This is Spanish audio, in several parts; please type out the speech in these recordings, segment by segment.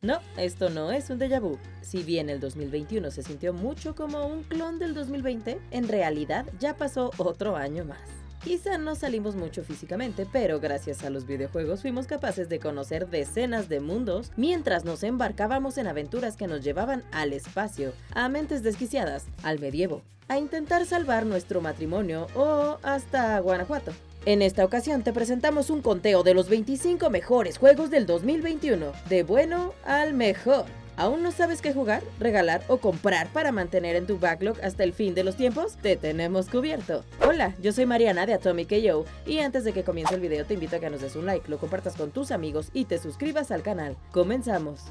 No, esto no es un déjà vu. Si bien el 2021 se sintió mucho como un clon del 2020, en realidad ya pasó otro año más. Quizá no salimos mucho físicamente, pero gracias a los videojuegos fuimos capaces de conocer decenas de mundos mientras nos embarcábamos en aventuras que nos llevaban al espacio, a mentes desquiciadas, al medievo, a intentar salvar nuestro matrimonio o hasta Guanajuato. En esta ocasión te presentamos un conteo de los 25 mejores juegos del 2021, de bueno al mejor. ¿Aún no sabes qué jugar, regalar o comprar para mantener en tu backlog hasta el fin de los tiempos? Te tenemos cubierto. Hola, yo soy Mariana de Atomic.io y antes de que comience el video te invito a que nos des un like, lo compartas con tus amigos y te suscribas al canal. ¡Comenzamos!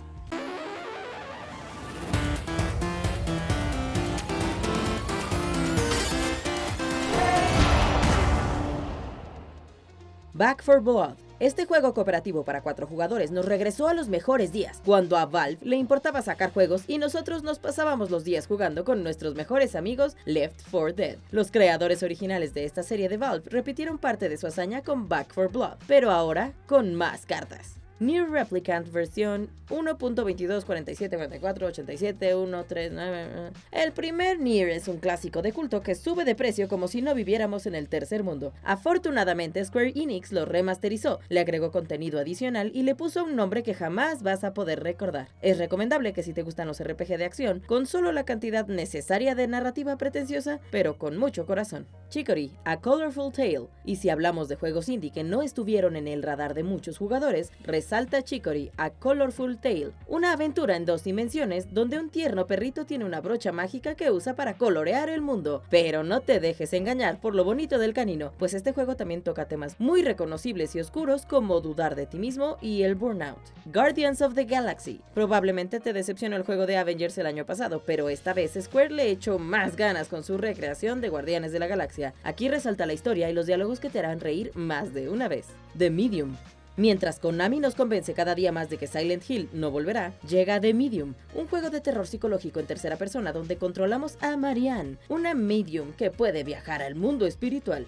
Back 4 Blood. Este juego cooperativo para 4 jugadores nos regresó a los mejores días, cuando a Valve le importaba sacar juegos y nosotros nos pasábamos los días jugando con nuestros mejores amigos Left 4 Dead. Los creadores originales de esta serie de Valve repitieron parte de su hazaña con Back 4 Blood, pero ahora con más cartas. Nier Replicant versión 1.2247448713. El primer Nier es un clásico de culto que sube de precio como si no viviéramos en el tercer mundo. Afortunadamente Square Enix lo remasterizó, le agregó contenido adicional y le puso un nombre que jamás vas a poder recordar. Es recomendable que si te gustan los RPG de acción, con solo la cantidad necesaria de narrativa pretenciosa, pero con mucho corazón. Chicory, A Colorful Tale. Y si hablamos de juegos indie que no estuvieron en el radar de muchos jugadores, resalta Chicory, A Colorful Tale, una aventura en 2 dimensiones donde un tierno perrito tiene una brocha mágica que usa para colorear el mundo. Pero no te dejes engañar por lo bonito del canino, pues este juego también toca temas muy reconocibles y oscuros como dudar de ti mismo y el burnout. Guardians of the Galaxy. Probablemente te decepcionó el juego de Avengers el año pasado, pero esta vez Square le echó más ganas con su recreación de Guardianes de la Galaxia. Aquí resalta la historia y los diálogos que te harán reír más de una vez. The Medium. Mientras Konami nos convence cada día más de que Silent Hill no volverá, llega The Medium, un juego de terror psicológico en tercera persona donde controlamos a Marianne, una medium que puede viajar al mundo espiritual.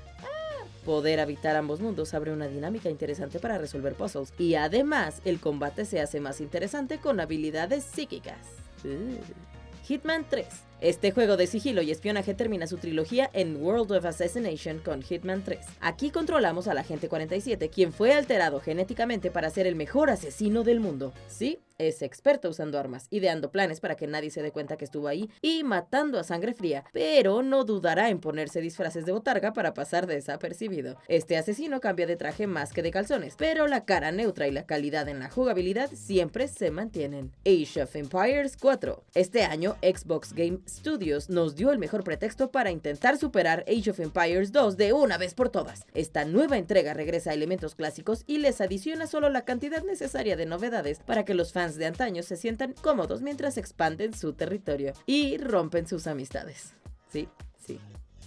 Poder habitar ambos mundos abre una dinámica interesante para resolver puzzles, y además el combate se hace más interesante con habilidades psíquicas. Hitman 3. Este juego de sigilo y espionaje termina su trilogía en World of Assassination con Hitman 3. Aquí controlamos al agente 47, quien fue alterado genéticamente para ser el mejor asesino del mundo. Sí, es experto usando armas, ideando planes para que nadie se dé cuenta que estuvo ahí y matando a sangre fría, pero no dudará en ponerse disfraces de botarga para pasar desapercibido. Este asesino cambia de traje más que de calzones, pero la cara neutra y la calidad en la jugabilidad siempre se mantienen. Age of Empires 4. Este año Xbox Game Studios nos dio el mejor pretexto para intentar superar Age of Empires 2 de una vez por todas. Esta nueva entrega regresa a elementos clásicos y les adiciona solo la cantidad necesaria de novedades para que los fans de antaño se sientan cómodos mientras expanden su territorio y rompen sus amistades. Sí,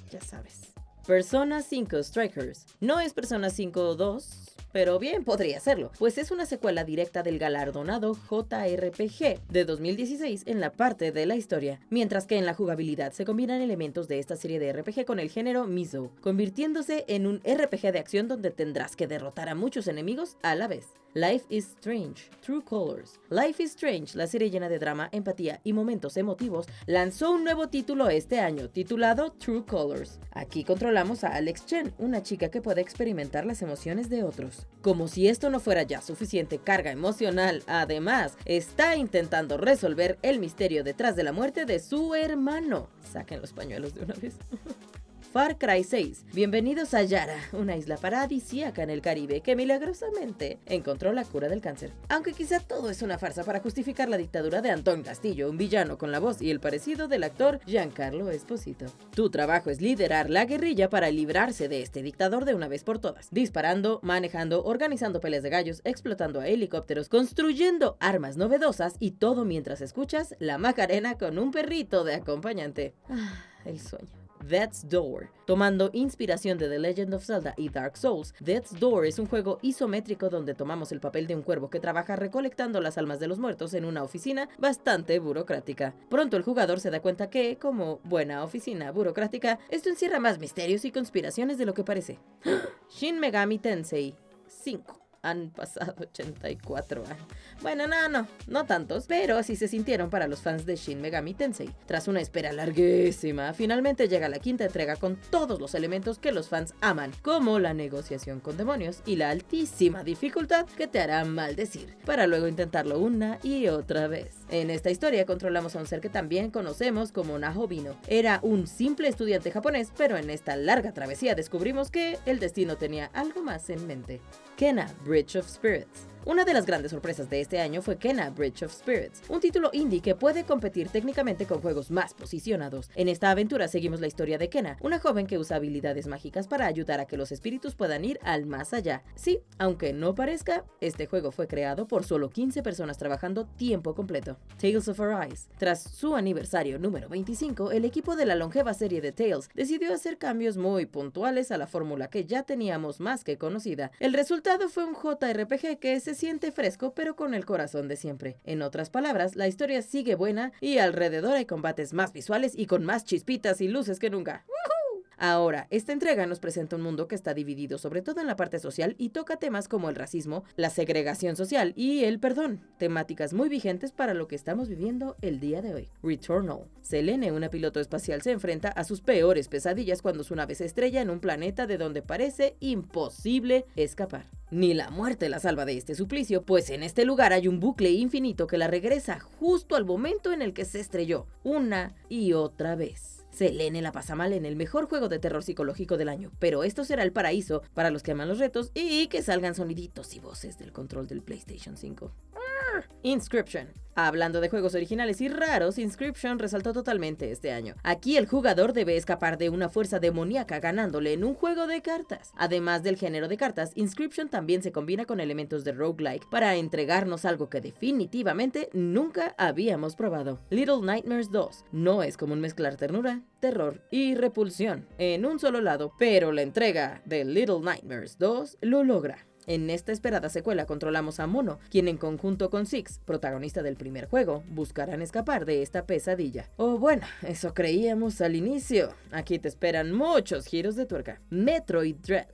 ya sabes. Persona 5 Strikers. No es Persona 5 2, pero bien podría serlo, pues es una secuela directa del galardonado JRPG de 2016 en la parte de la historia, mientras que en la jugabilidad se combinan elementos de esta serie de RPG con el género Mizo, convirtiéndose en un RPG de acción donde tendrás que derrotar a muchos enemigos a la vez. Life is Strange, True Colors. Life is Strange, la serie llena de drama, empatía y momentos emotivos, lanzó un nuevo título este año, titulado True Colors. Aquí controlamos a Alex Chen, una chica que puede experimentar las emociones de otros. Como si esto no fuera ya suficiente carga emocional, además, está intentando resolver el misterio detrás de la muerte de su hermano. Saquen los pañuelos de una vez. Far Cry 6. Bienvenidos a Yara, una isla paradisíaca en el Caribe que milagrosamente encontró la cura del cáncer. Aunque quizá todo es una farsa para justificar la dictadura de Antón Castillo, un villano con la voz y el parecido del actor Giancarlo Esposito. Tu trabajo es liderar la guerrilla para librarse de este dictador de una vez por todas, disparando, manejando, organizando peleas de gallos, explotando a helicópteros, construyendo armas novedosas y todo mientras escuchas la Macarena con un perrito de acompañante. El sueño. Death's Door. Tomando inspiración de The Legend of Zelda y Dark Souls, Death's Door es un juego isométrico donde tomamos el papel de un cuervo que trabaja recolectando las almas de los muertos en una oficina bastante burocrática. Pronto el jugador se da cuenta que, como buena oficina burocrática, esto encierra más misterios y conspiraciones de lo que parece. Shin Megami Tensei 5. Han pasado 84 años. Bueno, no tantos, pero así se sintieron para los fans de Shin Megami Tensei. Tras una espera larguísima, finalmente llega la quinta entrega con todos los elementos que los fans aman, como la negociación con demonios y la altísima dificultad que te hará maldecir, para luego intentarlo una y otra vez. En esta historia controlamos a un ser que también conocemos como Nahobino. Era un simple estudiante japonés, pero en esta larga travesía descubrimos que el destino tenía algo más en mente. Kena, Bridge of Spirits. Una de las grandes sorpresas de este año fue Kena Bridge of Spirits, un título indie que puede competir técnicamente con juegos más posicionados. En esta aventura seguimos la historia de Kena, una joven que usa habilidades mágicas para ayudar a que los espíritus puedan ir al más allá. Sí, aunque no parezca, este juego fue creado por solo 15 personas trabajando tiempo completo. Tales of Arise. Tras su aniversario número 25, el equipo de la longeva serie de Tales decidió hacer cambios muy puntuales a la fórmula que ya teníamos más que conocida. El resultado fue un JRPG que se siente fresco pero con el corazón de siempre. En otras palabras, la historia sigue buena y alrededor hay combates más visuales y con más chispitas y luces que nunca. Ahora, esta entrega nos presenta un mundo que está dividido sobre todo en la parte social y toca temas como el racismo, la segregación social y el perdón, temáticas muy vigentes para lo que estamos viviendo el día de hoy. Returnal. Selene, una piloto espacial, se enfrenta a sus peores pesadillas cuando su nave se estrella en un planeta de donde parece imposible escapar. Ni la muerte la salva de este suplicio, pues en este lugar hay un bucle infinito que la regresa justo al momento en el que se estrelló, una y otra vez. Selene la pasa mal en el mejor juego de terror psicológico del año, pero esto será el paraíso para los que aman los retos y que salgan soniditos y voces del control del PlayStation 5. Inscription. Hablando de juegos originales y raros, Inscription resaltó totalmente este año. Aquí el jugador debe escapar de una fuerza demoníaca ganándole en un juego de cartas. Además del género de cartas, Inscription también se combina con elementos de roguelike para entregarnos algo que definitivamente nunca habíamos probado. Little Nightmares 2 no es común mezclar ternura, terror y repulsión en un solo lado, pero la entrega de Little Nightmares 2 lo logra. En esta esperada secuela controlamos a Mono, quien en conjunto con Six, protagonista del primer juego, buscarán escapar de esta pesadilla. O bueno, eso creíamos al inicio. Aquí te esperan muchos giros de tuerca. Metroid Dread.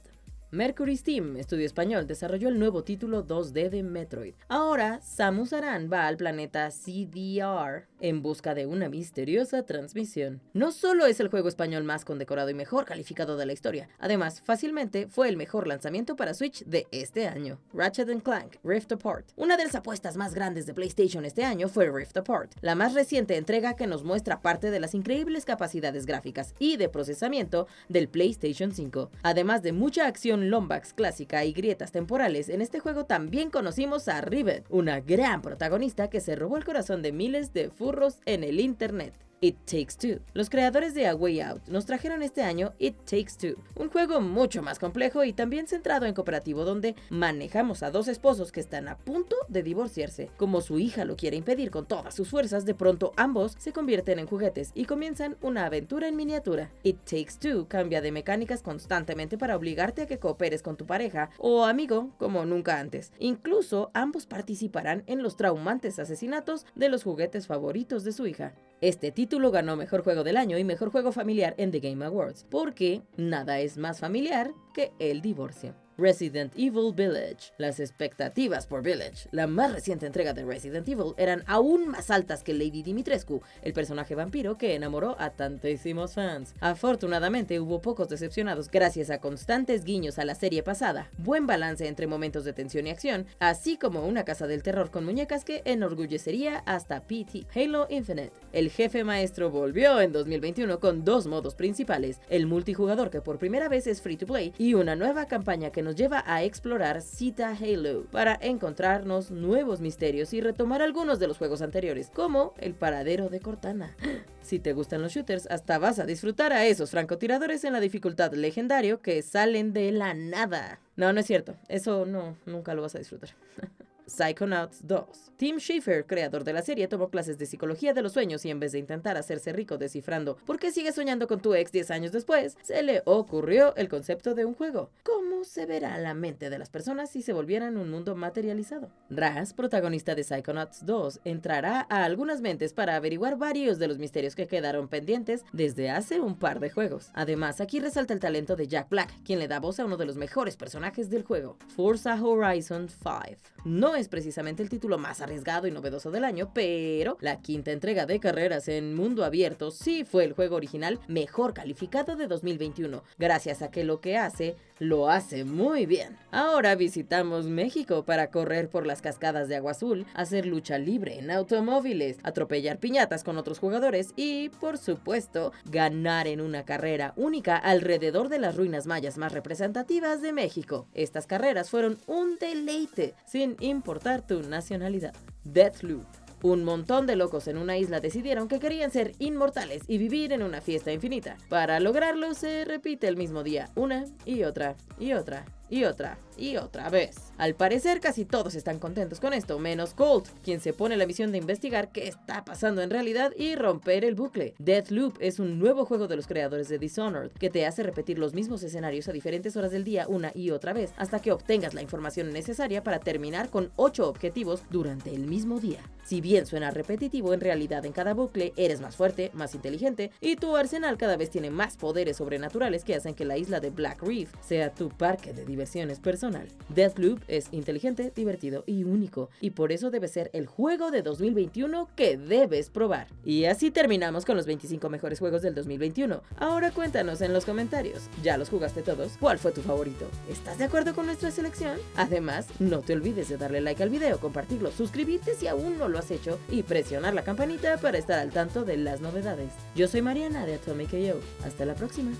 Mercury Steam, estudio español, desarrolló el nuevo título 2D de Metroid. Ahora, Samus Aran va al planeta CDR en busca de una misteriosa transmisión. No solo es el juego español más condecorado y mejor calificado de la historia, además, fácilmente fue el mejor lanzamiento para Switch de este año. Ratchet & Clank Rift Apart. Una de las apuestas más grandes de PlayStation este año fue Rift Apart, la más reciente entrega que nos muestra parte de las increíbles capacidades gráficas y de procesamiento del PlayStation 5. Además de mucha acción Lombax clásica y grietas temporales, en este juego también conocimos a Rivet, una gran protagonista que se robó el corazón de miles de furros en el internet. It Takes Two. Los creadores de A Way Out nos trajeron este año It Takes Two, un juego mucho más complejo y también centrado en cooperativo donde manejamos a dos esposos que están a punto de divorciarse. Como su hija lo quiere impedir con todas sus fuerzas, de pronto ambos se convierten en juguetes y comienzan una aventura en miniatura. It Takes Two cambia de mecánicas constantemente para obligarte a que cooperes con tu pareja o amigo como nunca antes. Incluso ambos participarán en los traumantes asesinatos de los juguetes favoritos de su hija. Este título ganó Mejor Juego del Año y Mejor Juego Familiar en The Game Awards, porque nada es más familiar que el divorcio. Resident Evil Village. Las expectativas por Village, la más reciente entrega de Resident Evil, eran aún más altas que Lady Dimitrescu, el personaje vampiro que enamoró a tantísimos fans. Afortunadamente hubo pocos decepcionados gracias a constantes guiños a la serie pasada, buen balance entre momentos de tensión y acción, así como una casa del terror con muñecas que enorgullecería hasta PT. Halo Infinite. El jefe maestro volvió en 2021 con dos modos principales, el multijugador que por primera vez es free to play y una nueva campaña que nos lleva a explorar Cita Halo para encontrarnos nuevos misterios y retomar algunos de los juegos anteriores, como el paradero de Cortana. Si te gustan los shooters, hasta vas a disfrutar a esos francotiradores en la dificultad legendario que salen de la nada. No es cierto, eso no, nunca lo vas a disfrutar. Psychonauts 2. Tim Schafer, creador de la serie, tomó clases de psicología de los sueños y en vez de intentar hacerse rico descifrando por qué sigues soñando con tu ex 10 años después, se le ocurrió el concepto de un juego. ¿Cómo se verá la mente de las personas si se volvieran un mundo materializado? Raz, protagonista de Psychonauts 2, entrará a algunas mentes para averiguar varios de los misterios que quedaron pendientes desde hace un par de juegos. Además, aquí resalta el talento de Jack Black, quien le da voz a uno de los mejores personajes del juego, Forza Horizon 5. No es precisamente el título más arriesgado y novedoso del año, pero la quinta entrega de carreras en mundo abierto sí fue el juego original mejor calificado de 2021, gracias a que lo que hace, lo hace muy bien. Ahora visitamos México para correr por las cascadas de Agua Azul, hacer lucha libre en automóviles, atropellar piñatas con otros jugadores y, por supuesto, ganar en una carrera única alrededor de las ruinas mayas más representativas de México. Estas carreras fueron un deleite, sin importar tu nacionalidad. Deathloop. Un montón de locos en una isla decidieron que querían ser inmortales y vivir en una fiesta infinita. Para lograrlo se repite el mismo día, una y otra y otra y otra y otra vez. Al parecer casi todos están contentos con esto, menos Colt, quien se pone la misión de investigar qué está pasando en realidad y romper el bucle. Deathloop es un nuevo juego de los creadores de Dishonored, que te hace repetir los mismos escenarios a diferentes horas del día una y otra vez, hasta que obtengas la información necesaria para terminar con 8 objetivos durante el mismo día. Si bien suena repetitivo, en realidad en cada bucle eres más fuerte, más inteligente, y tu arsenal cada vez tiene más poderes sobrenaturales que hacen que la isla de Black Reef sea tu parque de diversiones personal. Deathloop es inteligente, divertido y único, y por eso debe ser el juego de 2021 que debes probar. Y así terminamos con los 25 mejores juegos del 2021. Ahora cuéntanos en los comentarios, ¿ya los jugaste todos? ¿Cuál fue tu favorito? ¿Estás de acuerdo con nuestra selección? Además, no te olvides de darle like al video, compartirlo, suscribirte si aún no lo has hecho y presionar la campanita para estar al tanto de las novedades. Yo soy Mariana de Atomic IO. Hasta la próxima.